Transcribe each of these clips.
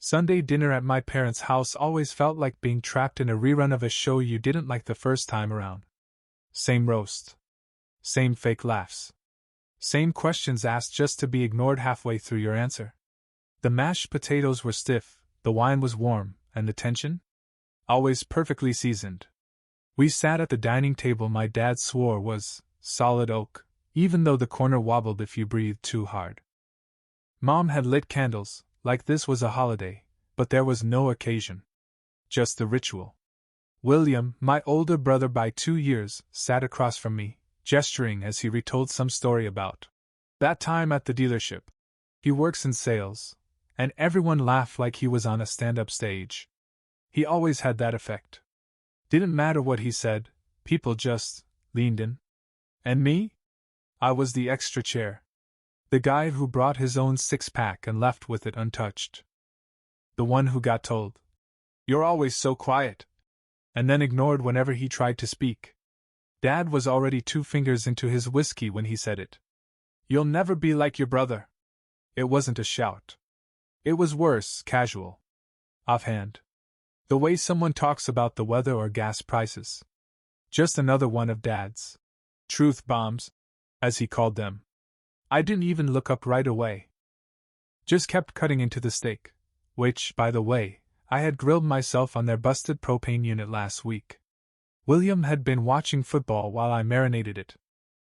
Sunday dinner at my parents' house always felt like being trapped in a rerun of a show you didn't like the first time around. Same roast. Same fake laughs. Same questions asked just to be ignored halfway through your answer. The mashed potatoes were stiff, the wine was warm, and the tension? Always perfectly seasoned. We sat at the dining table my dad swore was solid oak, even though the corner wobbled if you breathed too hard. Mom had lit candles, like this was a holiday, but there was no occasion. Just the ritual. William, my older brother by 2 years, sat across from me, gesturing as he retold some story about that time at the dealership. He works in sales, and everyone laughed like he was on a stand-up stage. He always had that effect. Didn't matter what he said, people just leaned in. And me? I was the extra chair. The guy who brought his own six-pack and left with it untouched. The one who got told, "You're always so quiet," and then ignored whenever he tried to speak. Dad was already 2 fingers into his whiskey when he said it. "You'll never be like your brother." It wasn't a shout. It was worse, casual. Offhand. The way someone talks about the weather or gas prices. Just another one of Dad's truth bombs, as he called them. I didn't even look up right away. Just kept cutting into the steak, which, by the way, I had grilled myself on their busted propane unit last week. William had been watching football while I marinated it.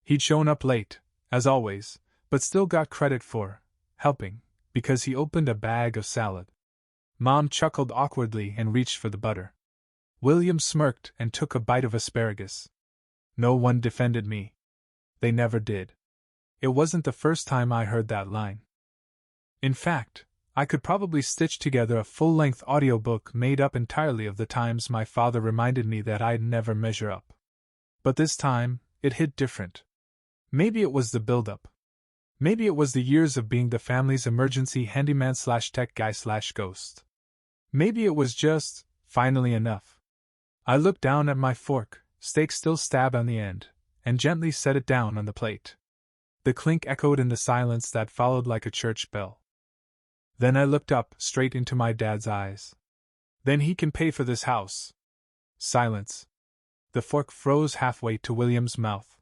He'd shown up late, as always, but still got credit for helping, because he opened a bag of salad. Mom chuckled awkwardly and reached for the butter. William smirked and took a bite of asparagus. No one defended me. They never did. It wasn't the first time I heard that line. In fact, I could probably stitch together a full-length audiobook made up entirely of the times my father reminded me that I'd never measure up. But this time, it hit different. Maybe it was the build-up. Maybe it was the years of being the family's emergency handyman/tech guy/ghost. Maybe it was just, finally enough. I looked down at my fork, steak still stabbed on the end, and gently set it down on the plate. The clink echoed in the silence that followed like a church bell. Then I looked up, straight into my dad's eyes. "Then he can pay for this house." Silence. The fork froze halfway to William's mouth.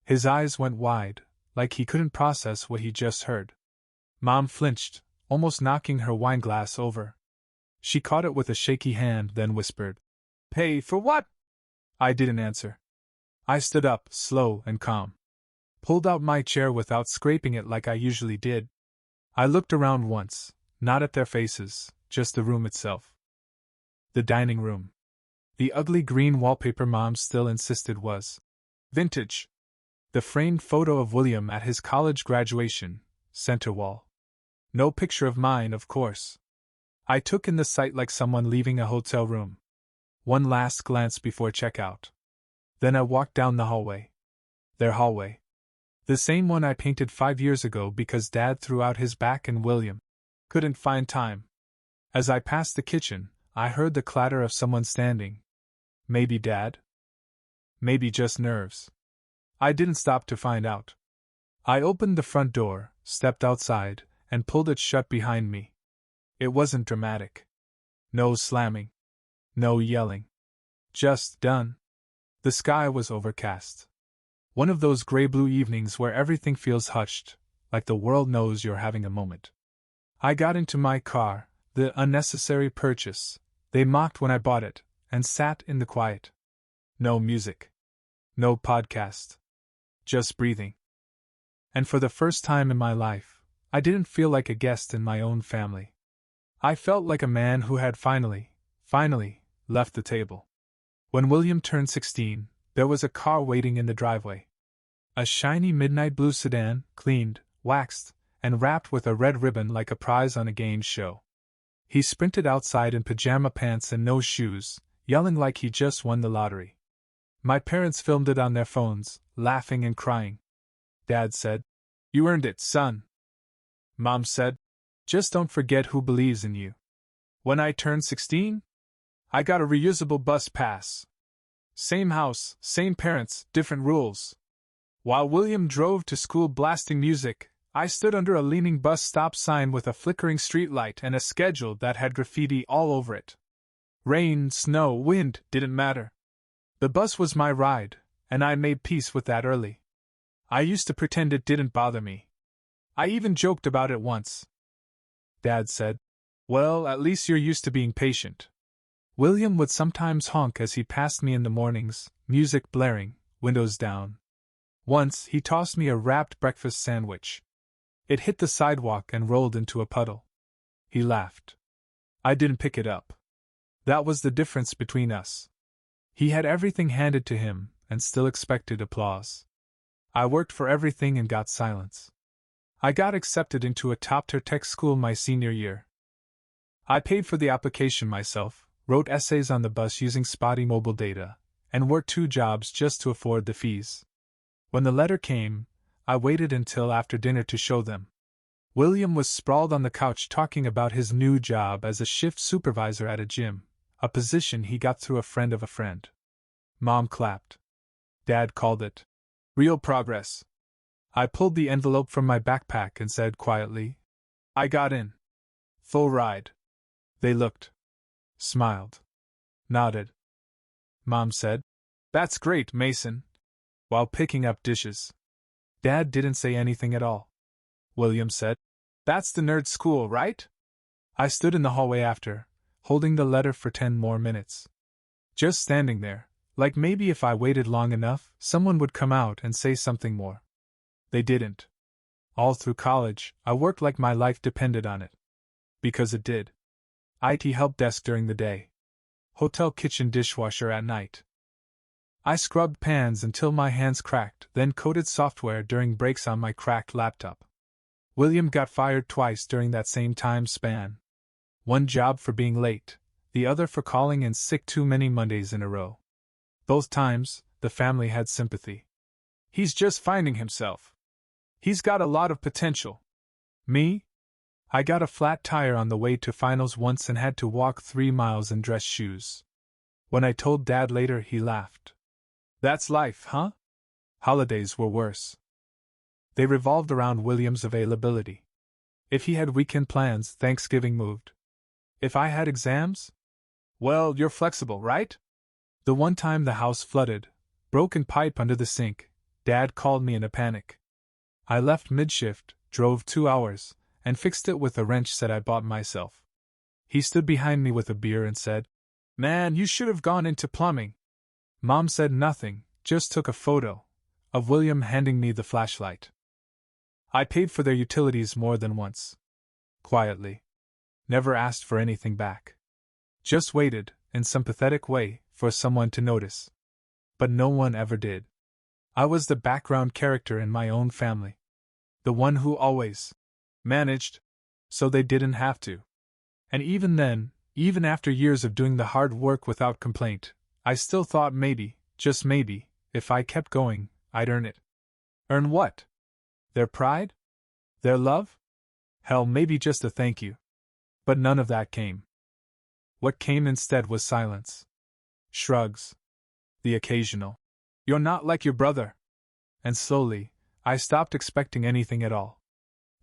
His eyes went wide, like he couldn't process what he just heard. Mom flinched, almost knocking her wineglass over. She caught it with a shaky hand, then whispered, "Pay for what?" I didn't answer. I stood up, slow and calm. Pulled out my chair without scraping it like I usually did. I looked around once, not at their faces, just the room itself. The dining room. The ugly green wallpaper Mom still insisted was vintage. The framed photo of William at his college graduation, center wall. No picture of mine, of course. I took in the sight like someone leaving a hotel room. One last glance before checkout. Then I walked down the hallway. Their hallway. The same one I painted 5 years ago because Dad threw out his back and William couldn't find time. As I passed the kitchen, I heard the clatter of someone standing. Maybe Dad? Maybe just nerves. I didn't stop to find out. I opened the front door, stepped outside, and pulled it shut behind me. It wasn't dramatic. No slamming. No yelling. Just done. The sky was overcast. One of those gray-blue evenings where everything feels hushed, like the world knows you're having a moment. I got into my car, the unnecessary purchase they mocked when I bought it, and sat in the quiet. No music. No podcast. Just breathing. And for the first time in my life, I didn't feel like a guest in my own family. I felt like a man who had finally, left the table. When William turned 16, there was a car waiting in the driveway. A shiny midnight blue sedan, cleaned, waxed, and wrapped with a red ribbon like a prize on a games show. He sprinted outside in pajama pants and no shoes, yelling like he just won the lottery. My parents filmed it on their phones, laughing and crying. Dad said, "You earned it, son." Mom said, "Just don't forget who believes in you." When I turned 16, I got a reusable bus pass. Same house, same parents, different rules. While William drove to school blasting music, I stood under a leaning bus stop sign with a flickering streetlight and a schedule that had graffiti all over it. Rain, snow, wind, didn't matter. The bus was my ride, and I made peace with that early. I used to pretend it didn't bother me. I even joked about it once. Dad said, "Well, at least you're used to being patient." William would sometimes honk as he passed me in the mornings, music blaring, windows down. Once, he tossed me a wrapped breakfast sandwich. It hit the sidewalk and rolled into a puddle. He laughed. I didn't pick it up. That was the difference between us. He had everything handed to him and still expected applause. I worked for everything and got silence. I got accepted into a top-tier tech school my senior year. I paid for the application myself, wrote essays on the bus using spotty mobile data, and worked 2 jobs just to afford the fees. When the letter came, I waited until after dinner to show them. William was sprawled on the couch talking about his new job as a shift supervisor at a gym, a position he got through a friend of a friend. Mom clapped. Dad called it real progress. I pulled the envelope from my backpack and said quietly, "I got in. Full ride." They looked, smiled, nodded. Mom said, "That's great, Mason," while picking up dishes. Dad didn't say anything at all. William said, "That's the nerd school, right?" I stood in the hallway after, holding the letter for 10 more minutes. Just standing there, like maybe if I waited long enough, someone would come out and say something more. They didn't. All through college, I worked like my life depended on it. Because it did. IT help desk during the day. Hotel kitchen dishwasher at night. I scrubbed pans until my hands cracked, then coded software during breaks on my cracked laptop. William got fired twice during that same time span. One job for being late, the other for calling in sick too many Mondays in a row. Both times, the family had sympathy. "He's just finding himself. He's got a lot of potential." Me? I got a flat tire on the way to finals once and had to walk 3 miles in dress shoes. When I told Dad later, he laughed. "That's life, huh?" Holidays were worse. They revolved around William's availability. If he had weekend plans, Thanksgiving moved. If I had exams? Well, you're flexible, right? The one time the house flooded, broken pipe under the sink, Dad called me in a panic. I left mid-shift, drove 2 hours, and fixed it with a wrench set I bought myself. He stood behind me with a beer and said, "Man, you should have gone into plumbing." Mom said nothing, just took a photo of William handing me the flashlight. I paid for their utilities more than once. Quietly. Never asked for anything back. Just waited, in some pathetic way, for someone to notice. But no one ever did. I was the background character in my own family. The one who always managed, so they didn't have to. And even then, even after years of doing the hard work without complaint, I still thought maybe, just maybe, if I kept going, I'd earn it. Earn what? Their pride? Their love? Hell, maybe just a thank you. But none of that came. What came instead was silence. Shrugs. The occasional, "You're not like your brother." And slowly, I stopped expecting anything at all.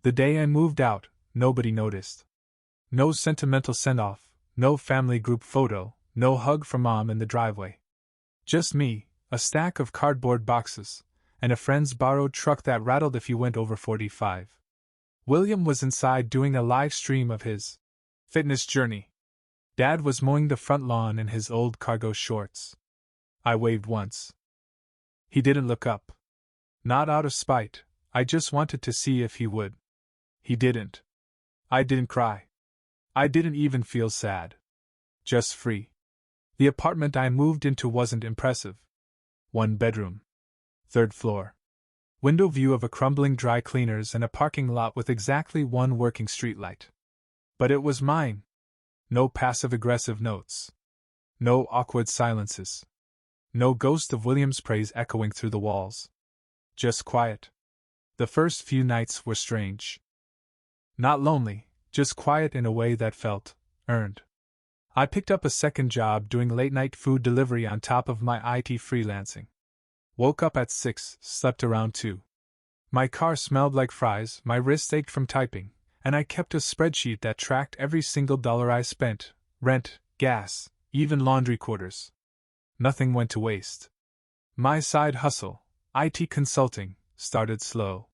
The day I moved out, nobody noticed. No sentimental send-off, no family group photo, no hug from Mom in the driveway. Just me, a stack of cardboard boxes, and a friend's borrowed truck that rattled if you went over 45. William was inside doing a live stream of his fitness journey. Dad was mowing the front lawn in his old cargo shorts. I waved once. He didn't look up. Not out of spite, I just wanted to see if he would. He didn't. I didn't cry. I didn't even feel sad. Just free. The apartment I moved into wasn't impressive. 1 bedroom. 3rd floor. Window view of a crumbling dry cleaners and a parking lot with exactly 1 working streetlight. But it was mine. No passive-aggressive notes. No awkward silences. No ghost of William's praise echoing through the walls. Just quiet. The first few nights were strange. Not lonely, just quiet in a way that felt earned. I picked up a second job doing late-night food delivery on top of my IT freelancing. Woke up at 6, slept around 2. My car smelled like fries, my wrist ached from typing, and I kept a spreadsheet that tracked every single dollar I spent: rent, gas, even laundry quarters. Nothing went to waste. My side hustle, IT consulting, started slow.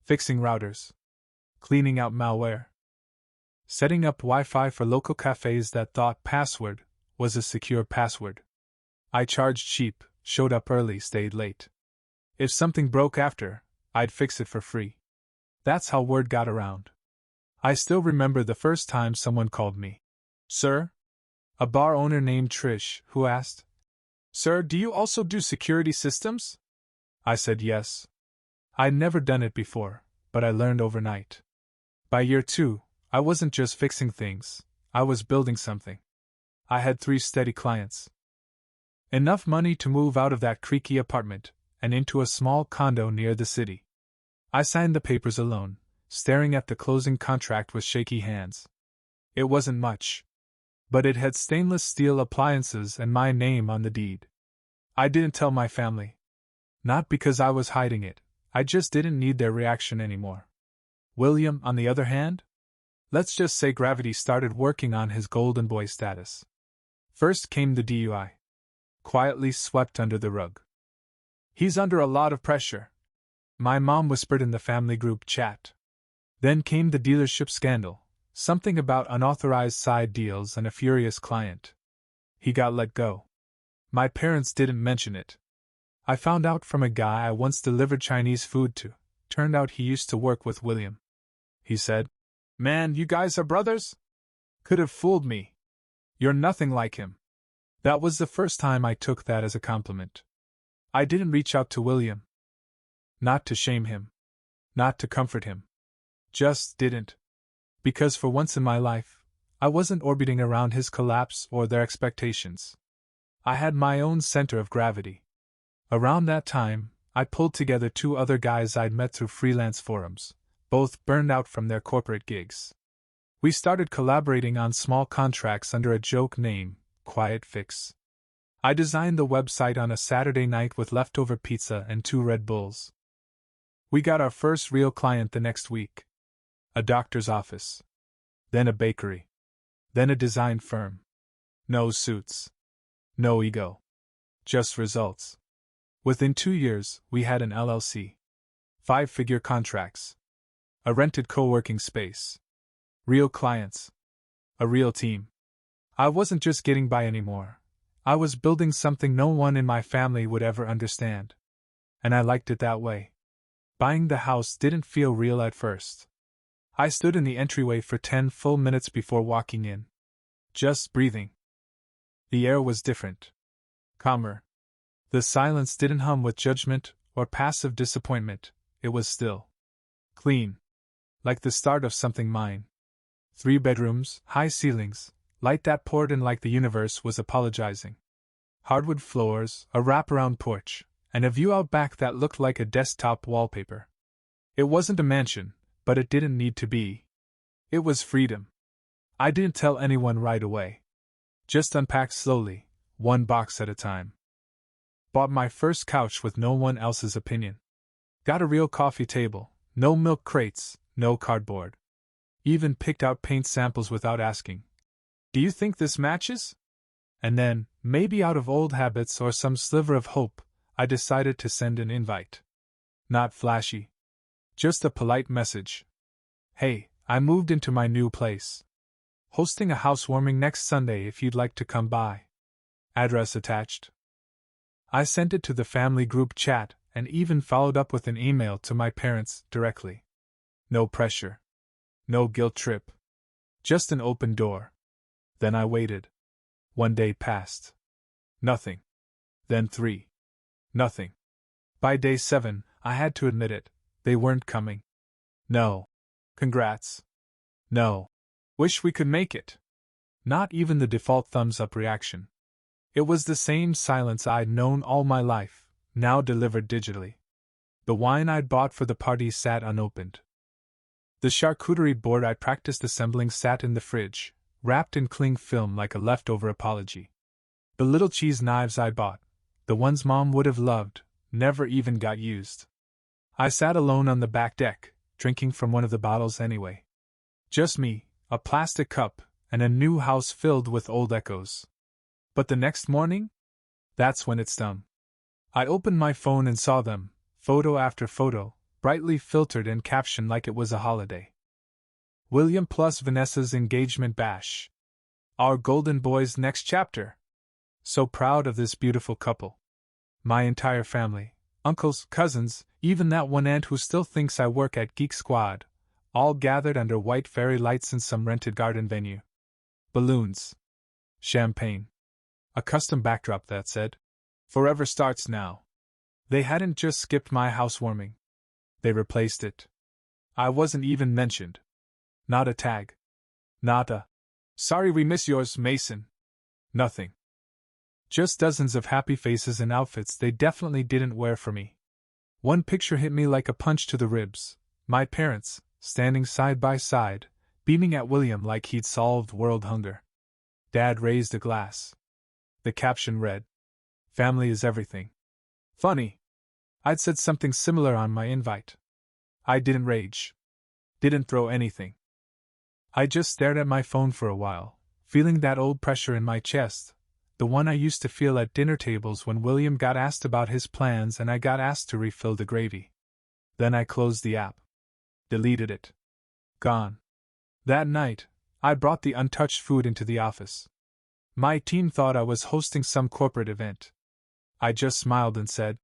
Fixing routers, cleaning out malware, setting up Wi-Fi for local cafes that thought password was a secure password. I charged cheap, showed up early, stayed late. If something broke after, I'd fix it for free. That's how word got around. I still remember the first time someone called me "Sir?" A bar owner named Trish, who asked, "Sir, do you also do security systems?" I said yes. I'd never done it before, but I learned overnight. By year 2, I wasn't just fixing things, I was building something. I had 3 steady clients. Enough money to move out of that creaky apartment and into a small condo near the city. I signed the papers alone, staring at the closing contract with shaky hands. It wasn't much, but it had stainless steel appliances and my name on the deed. I didn't tell my family. Not because I was hiding it, I just didn't need their reaction anymore. William, on the other hand? Let's just say gravity started working on his golden boy status. First came the DUI. Quietly swept under the rug. "He's under a lot of pressure," my mom whispered in the family group chat. Then came the dealership scandal, something about unauthorized side deals and a furious client. He got let go. My parents didn't mention it. I found out from a guy I once delivered Chinese food to. Turned out he used to work with William. He said, "Man, you guys are brothers?" Could have fooled me. "You're nothing like him." That was the first time I took that as a compliment. I didn't reach out to William. Not to shame him. Not to comfort him. Just didn't. Because for once in my life, I wasn't orbiting around his collapse or their expectations. I had my own center of gravity. Around that time, I pulled together 2 other guys I'd met through freelance forums, both burned out from their corporate gigs. We started collaborating on small contracts under a joke name, Quiet Fix. I designed the website on a Saturday night with leftover pizza and 2 Red Bulls. We got our first real client the next week. A doctor's office. Then a bakery. Then a design firm. No suits. No ego. Just results. Within 2 years, we had an LLC. 5-figure contracts. A rented co-working space. Real clients. A real team. I wasn't just getting by anymore. I was building something no one in my family would ever understand. And I liked it that way. Buying the house didn't feel real at first. I stood in the entryway for 10 full minutes before walking in. Just breathing. The air was different. Calmer. The silence didn't hum with judgment or passive disappointment, it was still. Clean. Like the start of something mine. 3 bedrooms, high ceilings, light that poured in like the universe was apologizing. Hardwood floors, a wraparound porch, and a view out back that looked like a desktop wallpaper. It wasn't a mansion, but it didn't need to be. It was freedom. I didn't tell anyone right away. Just unpacked slowly, 1 box at a time. Bought my first couch with no one else's opinion. Got a real coffee table, no milk crates, no cardboard. Even picked out paint samples without asking. "Do you think this matches?" And then, maybe out of old habits or some sliver of hope, I decided to send an invite. Not flashy. Just a polite message. "Hey, I moved into my new place. Hosting a housewarming next Sunday if you'd like to come by. Address attached." I sent it to the family group chat and even followed up with an email to my parents directly. No pressure. No guilt trip. Just an open door. Then I waited. 1 day passed. Nothing. Then 3. Nothing. By day 7, I had to admit it, they weren't coming. No. Congrats. No. Wish we could make it. Not even the default thumbs up reaction. It was the same silence I'd known all my life, now delivered digitally. The wine I'd bought for the party sat unopened. The charcuterie board I practiced assembling sat in the fridge, wrapped in cling film like a leftover apology. The little cheese knives I bought, the ones Mom would have loved, never even got used. I sat alone on the back deck, drinking from one of the bottles anyway. Just me, a plastic cup, and a new house filled with old echoes. But the next morning? That's when it stung. I opened my phone and saw them, photo after photo, brightly filtered and captioned like it was a holiday. William plus Vanessa's engagement bash. Our golden boy's next chapter. So proud of this beautiful couple. My entire family, uncles, cousins, even that one aunt who still thinks I work at Geek Squad, all gathered under white fairy lights in some rented garden venue. Balloons. Champagne. A custom backdrop that said, "Forever starts now." They hadn't just skipped my housewarming. They replaced it. I wasn't even mentioned. Not a tag. Not a, "Sorry we miss yours, Mason." Nothing. Just dozens of happy faces in outfits they definitely didn't wear for me. One picture hit me like a punch to the ribs. My parents, standing side by side, beaming at William like he'd solved world hunger. Dad raised a glass. The caption read, "Family is everything." Funny. I'd said something similar on my invite. I didn't rage. Didn't throw anything. I just stared at my phone for a while, feeling that old pressure in my chest, the one I used to feel at dinner tables when William got asked about his plans and I got asked to refill the gravy. Then I closed the app. Deleted it. Gone. That night, I brought the untouched food into the office. My team thought I was hosting some corporate event. I just smiled and said,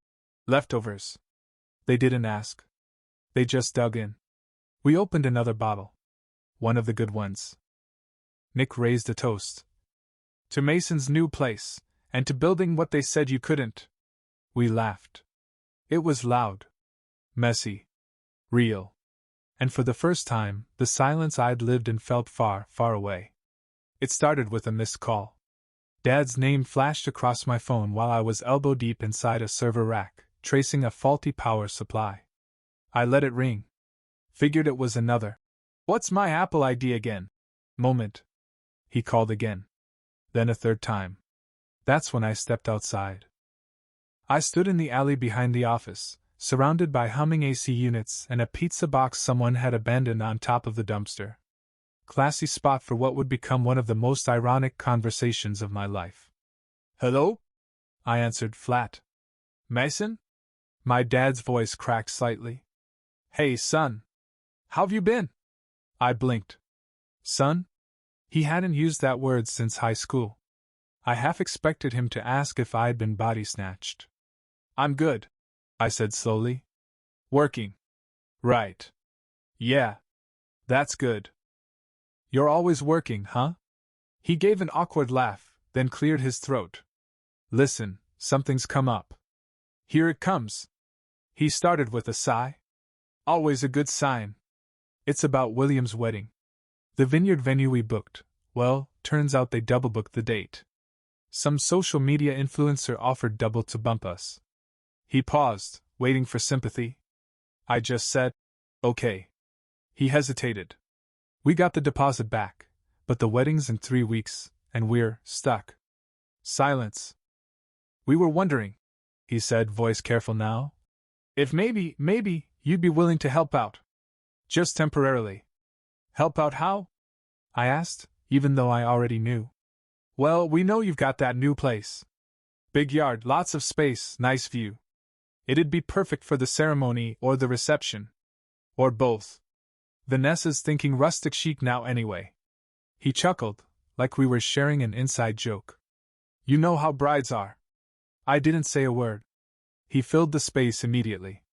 "Leftovers." They didn't ask. They just dug in. We opened another bottle. One of the good ones. Nick raised a toast. To Mason's new place, and to building what they said you couldn't. We laughed. It was loud. Messy. Real. And for the first time, the silence I'd lived in felt far, far away. It started with a missed call. Dad's name flashed across my phone while I was elbow deep inside a server rack, tracing a faulty power supply. I let it ring. Figured it was another, "What's my Apple ID again?" moment. He called again. Then a third time. That's when I stepped outside. I stood in the alley behind the office, surrounded by humming AC units and a pizza box someone had abandoned on top of the dumpster. Classy spot for what would become one of the most ironic conversations of my life. "Hello?" I answered flat. "Mason?" My dad's voice cracked slightly. "Hey, son. How've you been?" I blinked. Son? He hadn't used that word since high school. I half expected him to ask if I'd been body snatched. "I'm good," I said slowly. "Working." "Right. Yeah. That's good. You're always working, huh?" He gave an awkward laugh, then cleared his throat. "Listen, something's come up." "Here it comes." He started with a sigh. "Always a good sign. It's about William's wedding. The vineyard venue we booked, well, turns out they double booked the date. Some social media influencer offered double to bump us." He paused, waiting for sympathy. I just said, "Okay." He hesitated. "We got the deposit back, but the wedding's in 3 weeks, and we're stuck." Silence. "We were wondering," he said, voice careful now, "if maybe you'd be willing to help out. Just temporarily." "Help out how?" I asked, even though I already knew. "Well, we know you've got that new place. Big yard, lots of space, nice view. It'd be perfect for the ceremony or the reception. Or both. Vanessa's thinking rustic chic now anyway." He chuckled, like we were sharing an inside joke. "You know how brides are." I didn't say a word. He filled the space immediately.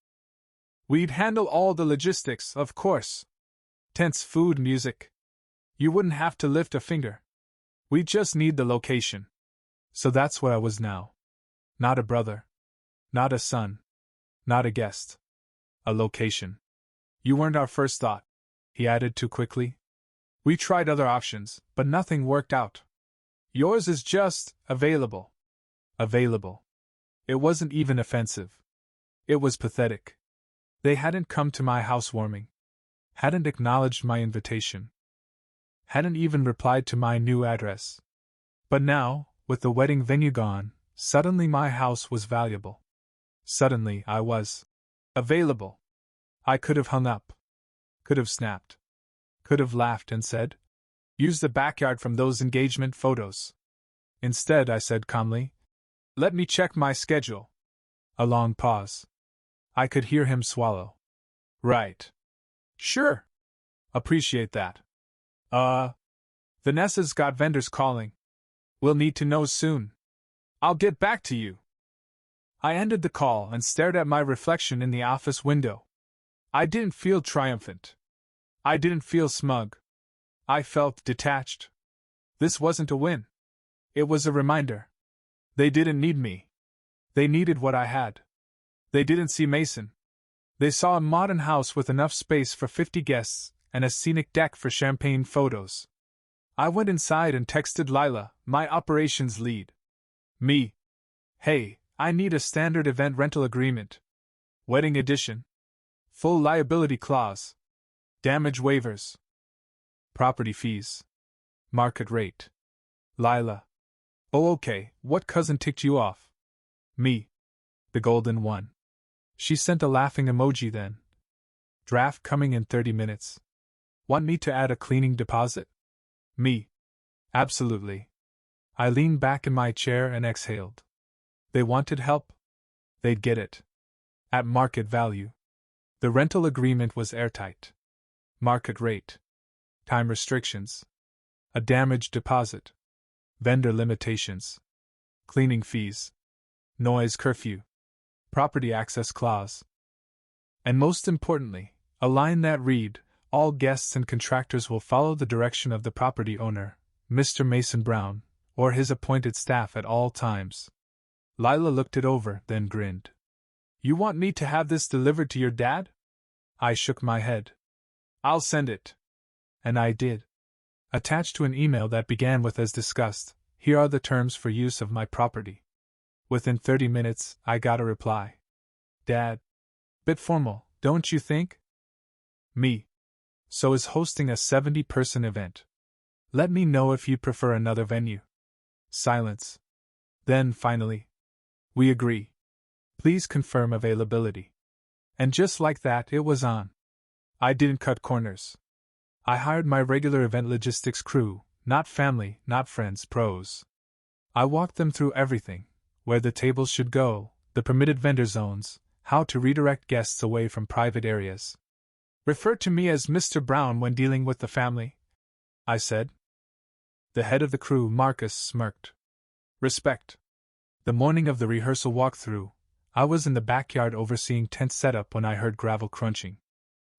"We'd handle all the logistics, of course. Tents, food, music. You wouldn't have to lift a finger. We just need the location." So that's what I was now. Not a brother. Not a son. Not a guest. A location. "You weren't our first thought," he added too quickly. "We tried other options, but nothing worked out. Yours is just available." Available. It wasn't even offensive. It was pathetic. They hadn't come to my housewarming. Hadn't acknowledged my invitation. Hadn't even replied to my new address. But now, with the wedding venue gone, suddenly my house was valuable. Suddenly I was available. I could have hung up. Could have snapped. Could have laughed and said, "Use the backyard from those engagement photos." Instead, I said calmly, "Let me check my schedule." A long pause. I could hear him swallow. "Right. Sure. Appreciate that. Vanessa's got vendors calling. We'll need to know soon. I'll get back to you." I ended the call and stared at my reflection in the office window. I didn't feel triumphant. I didn't feel smug. I felt detached. This wasn't a win. It was a reminder. They didn't need me. They needed what I had. They didn't see Mason. They saw a modern house with enough space for 50 guests and a scenic deck for champagne photos. I went inside and texted Lila, my operations lead. Me. "Hey, I need a standard event rental agreement. Wedding edition. Full liability clause. Damage waivers. Property fees. Market rate." Lila. "Oh, okay, what cousin ticked you off?" Me. "The golden one." She sent a laughing emoji then. "Draft coming in 30 minutes. Want me to add a cleaning deposit?" Me. "Absolutely." I leaned back in my chair and exhaled. They wanted help. They'd get it. At market value. The rental agreement was airtight. Market rate. Time restrictions. A damage deposit. Vendor limitations. Cleaning fees. Noise curfew. Property access clause. And most importantly, a line that read, "All guests and contractors will follow the direction of the property owner, Mr. Mason Brown, or his appointed staff at all times." Lila looked it over, then grinned. "You want me to have this delivered to your dad?" I shook my head. "I'll send it." And I did. Attached to an email that began with "As discussed, here are the terms for use of my property." Within 30 minutes, I got a reply. "Dad. Bit formal, don't you think?" Me. "So is hosting a 70-person event. Let me know if you prefer another venue." Silence. Then, finally, "We agree. Please confirm availability." And just like that, it was on. I didn't cut corners. I hired my regular event logistics crew, not family, not friends, pros. I walked them through everything: where the tables should go, the permitted vendor zones, how to redirect guests away from private areas. "Refer to me as Mr. Brown when dealing with the family," I said. The head of the crew, Marcus, smirked. "Respect." The morning of the rehearsal walkthrough, I was in the backyard overseeing tent setup when I heard gravel crunching.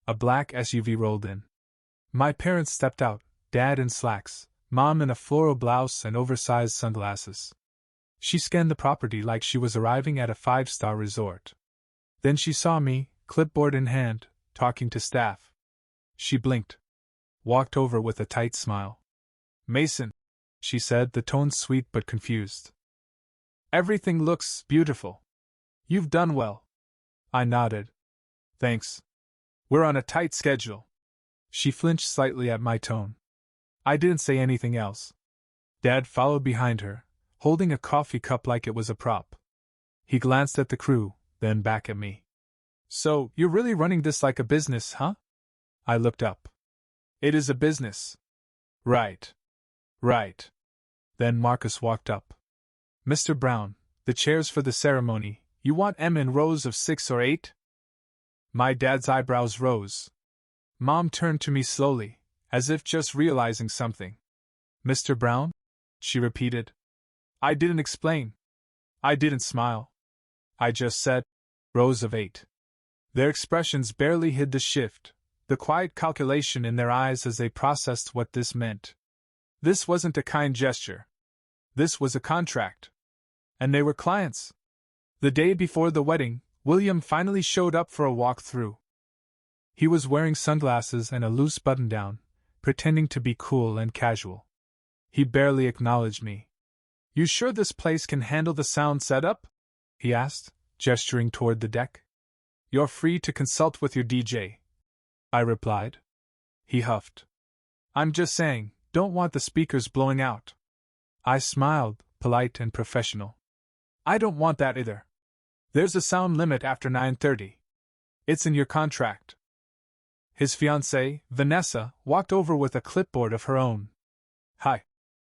A black SUV rolled in. My parents stepped out, Dad in slacks, Mom in a floral blouse and oversized sunglasses. She scanned the property like she was arriving at a 5-star resort. Then she saw me, clipboard in hand, talking to staff. She blinked. Walked over with a tight smile. "Mason," she said, the tone sweet but confused. "Everything looks beautiful. You've done well." I nodded. "Thanks. We're on a tight schedule." She flinched slightly at my tone. I didn't say anything else. Dad followed behind her, holding a coffee cup like it was a prop. He glanced at the crew, then back at me. "So, you're really running this like a business, huh?" I looked up. "It is a business." Right. Right. Then Marcus walked up. "Mr. Brown, the chairs for the ceremony, you want 'em in rows of 6 or 8? My dad's eyebrows rose. Mom turned to me slowly, as if just realizing something. "Mr. Brown?" she repeated. I didn't explain. I didn't smile. I just said, "Rows of 8. Their expressions barely hid the shift, the quiet calculation in their eyes as they processed what this meant. This wasn't a kind gesture. This was a contract. And they were clients. The day before the wedding, William finally showed up for a walk-through. He was wearing sunglasses and a loose button-down, pretending to be cool and casual. He barely acknowledged me. "You sure this place can handle the sound setup?" he asked, gesturing toward the deck. "You're free to consult with your DJ," I replied. He huffed. "I'm just saying, don't want the speakers blowing out." I smiled, polite and professional. "I don't want that either. There's a sound limit after 9:30. It's in your contract. His fiancée, Vanessa, walked over with a clipboard of her own. Hi,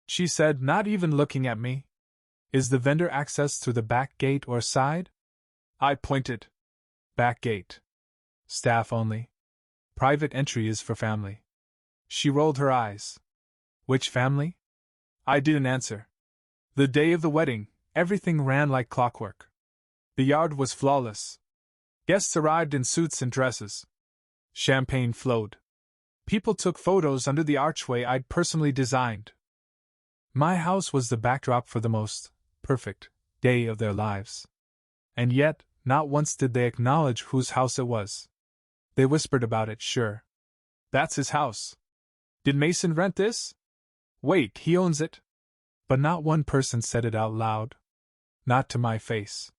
she said, not even looking at me. Is the vendor access through the back gate or side? I pointed. Back gate. Staff only. Private entry is for family. She rolled her eyes. Which family? I didn't answer. The day of the wedding, everything ran like clockwork. The yard was flawless. Guests arrived in suits and dresses. Champagne flowed. People took photos under the archway I'd personally designed. My house was the backdrop for the most perfect day of their lives. And yet, not once did they acknowledge whose house it was. They whispered about it, sure. That's his house. Did Mason rent this? Wait, he owns it. But not one person said it out loud. Not to my face.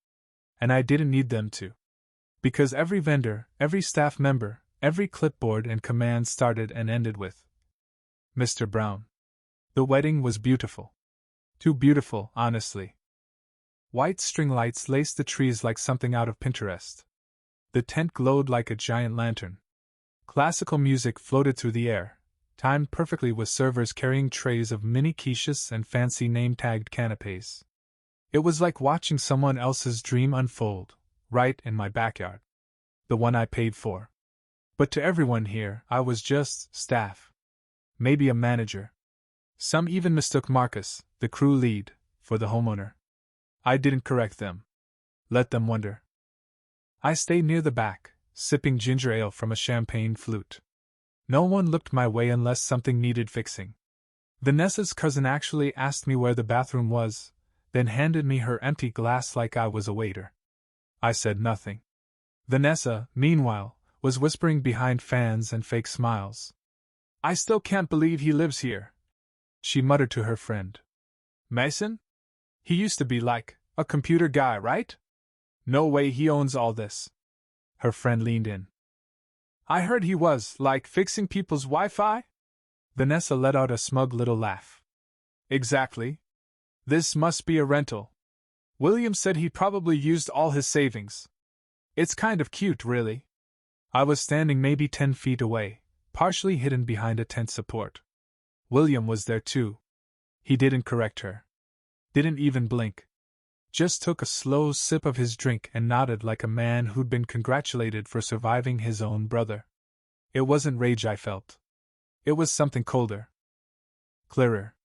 And I didn't need them to. Because every vendor, every staff member, every clipboard and command started and ended with Mr. Brown. The wedding was beautiful. Too beautiful, honestly. White string lights laced the trees like something out of Pinterest. The tent glowed like a giant lantern. Classical music floated through the air, timed perfectly with servers carrying trays of mini quiches and fancy name-tagged canapes. It was like watching someone else's dream unfold, right in my backyard. The one I paid for. But to everyone here, I was just staff. Maybe a manager. Some even mistook Marcus, the crew lead, for the homeowner. I didn't correct them. Let them wonder. I stayed near the back, sipping ginger ale from a champagne flute. No one looked my way unless something needed fixing. Vanessa's cousin actually asked me where the bathroom was, then handed me her empty glass like I was a waiter. I said nothing. Vanessa, meanwhile, was whispering behind fans and fake smiles. I still can't believe he lives here, she muttered to her friend. Mason? He used to be like a computer guy, right? No way he owns all this. Her friend leaned in. I heard he was, like, fixing people's Wi-Fi? Vanessa let out a smug little laugh. Exactly. This must be a rental. William said he probably used all his savings. It's kind of cute, really. I was standing maybe 10 feet away, partially hidden behind a tent support. William was there too. He didn't correct her. Didn't even blink. Just took a slow sip of his drink and nodded like a man who'd been congratulated for surviving his own brother. It wasn't rage I felt. It was something colder. Clearer.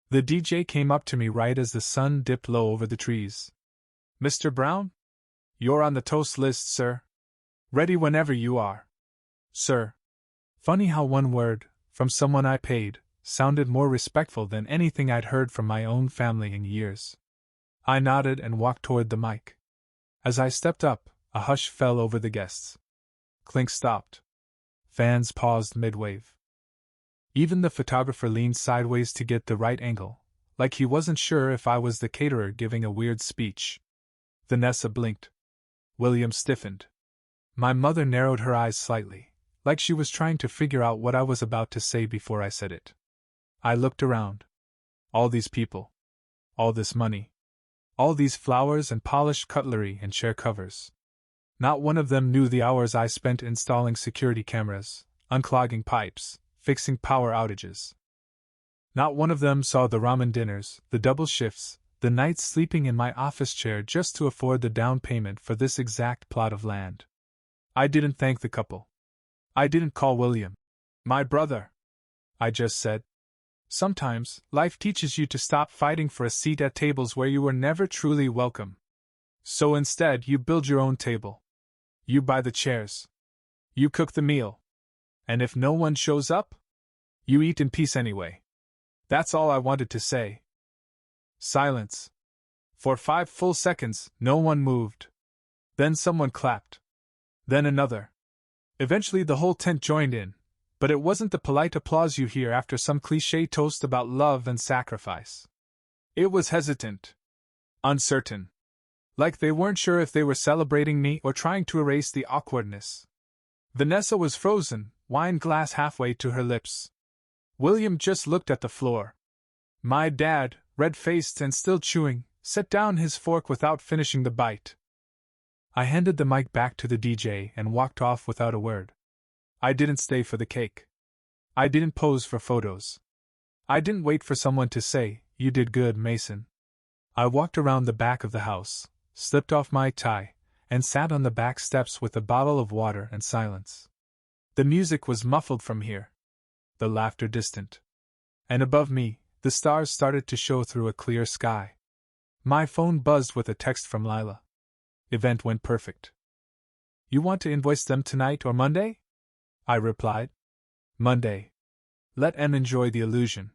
The DJ came up to me right as the sun dipped low over the trees. Mr. Brown? You're on the toast list, sir. Ready whenever you are. Sir. Funny how one word, from someone I paid, sounded more respectful than anything I'd heard from my own family in years. I nodded and walked toward the mic. As I stepped up, a hush fell over the guests. Clink stopped. Fans paused mid-wave. Even the photographer leaned sideways to get the right angle, like he wasn't sure if I was the caterer giving a weird speech. Vanessa blinked. William stiffened. My mother narrowed her eyes slightly, like she was trying to figure out what I was about to say before I said it. I looked around. All these people. All this money. All these flowers and polished cutlery and chair covers. Not one of them knew the hours I spent installing security cameras, unclogging pipes, fixing power outages. Not one of them saw the ramen dinners, the double shifts, the nights sleeping in my office chair just to afford the down payment for this exact plot of land. I didn't thank the couple. I didn't call William my brother. I just said, sometimes, life teaches you to stop fighting for a seat at tables where you were never truly welcome. So instead, you build your own table. You buy the chairs. You cook the meal. And if no one shows up, you eat in peace anyway. That's all I wanted to say. Silence. For 5 full seconds, no one moved. Then someone clapped. Then another. Eventually the whole tent joined in. But it wasn't the polite applause you hear after some cliché toast about love and sacrifice. It was hesitant. Uncertain. Like they weren't sure if they were celebrating me or trying to erase the awkwardness. Vanessa was frozen, wine glass halfway to her lips. William just looked at the floor. My dad, red-faced and still chewing, set down his fork without finishing the bite. I handed the mic back to the DJ and walked off without a word. I didn't stay for the cake. I didn't pose for photos. I didn't wait for someone to say, "You did good, Mason." I walked around the back of the house, slipped off my tie, and sat on the back steps with a bottle of water and silence. The music was muffled from here, the laughter distant. And above me, the stars started to show through a clear sky. My phone buzzed with a text from Lila. Event went perfect. "You want to invoice them tonight or Monday?" I replied. "Monday. Let Em enjoy the illusion."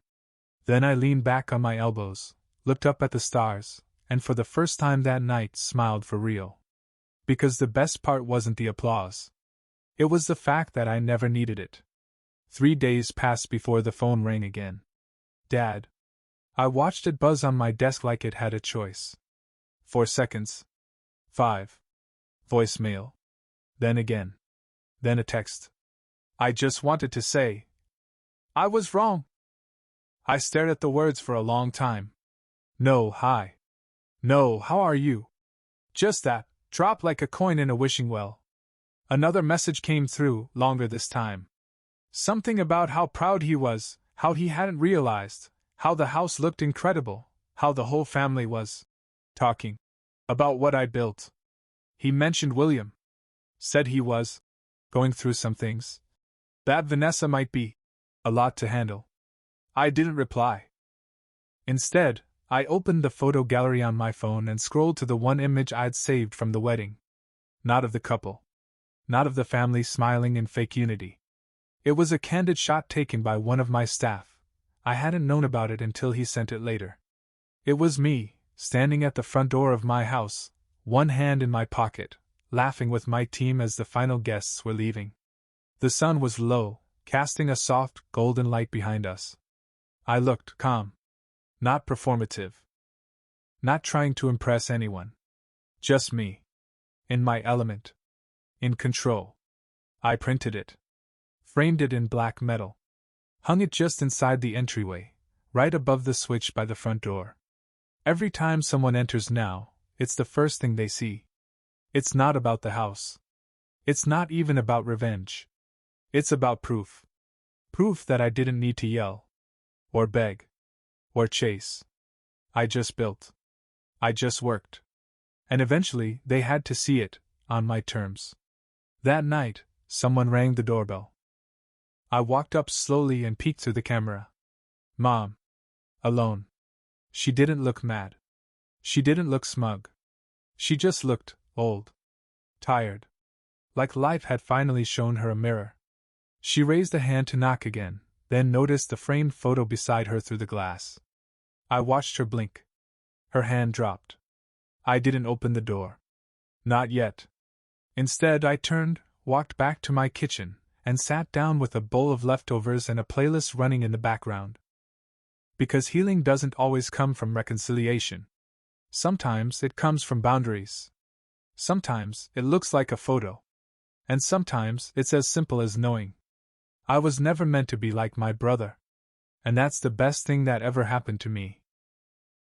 Then I leaned back on my elbows, looked up at the stars, and for the first time that night smiled for real. Because the best part wasn't the applause. It was the fact that I never needed it. 3 days passed before the phone rang again. "Dad." I watched it buzz on my desk like it had a choice. 4 seconds. 5. Voicemail. Then again. Then a text. I just wanted to say, "I was wrong." I stared at the words for a long time. No, hi. No, how are you? Just that, dropped like a coin in a wishing well. Another message came through, longer this time. Something about how proud he was, how he hadn't realized, how the house looked incredible, how the whole family was talking about what I'd built. He mentioned William. Said he was going through some things. That Vanessa might be a lot to handle. I didn't reply. Instead, I opened the photo gallery on my phone and scrolled to the one image I'd saved from the wedding. Not of the couple. Not of the family smiling in fake unity. It was a candid shot taken by one of my staff. I hadn't known about it until he sent it later. It was me, standing at the front door of my house, one hand in my pocket, laughing with my team as the final guests were leaving. The sun was low, casting a soft, golden light behind us. I looked calm. Not performative. Not trying to impress anyone. Just me. In my element. In control. I printed it. Framed it in black metal. Hung it just inside the entryway, right above the switch by the front door. Every time someone enters now, it's the first thing they see. It's not about the house. It's not even about revenge. It's about proof. Proof that I didn't need to yell. Or beg. Or chase. I just built. I just worked. And eventually, they had to see it, on my terms. That night, someone rang the doorbell. I walked up slowly and peeked through the camera. Mom. Alone. She didn't look mad. She didn't look smug. She just looked old. Tired. Like life had finally shown her a mirror. She raised a hand to knock again, then noticed the framed photo beside her through the glass. I watched her blink. Her hand dropped. I didn't open the door. Not yet. Instead, I turned, walked back to my kitchen, and sat down with a bowl of leftovers and a playlist running in the background. Because healing doesn't always come from reconciliation. Sometimes it comes from boundaries. Sometimes it looks like a photo. And sometimes it's as simple as knowing I was never meant to be like my brother. And that's the best thing that ever happened to me.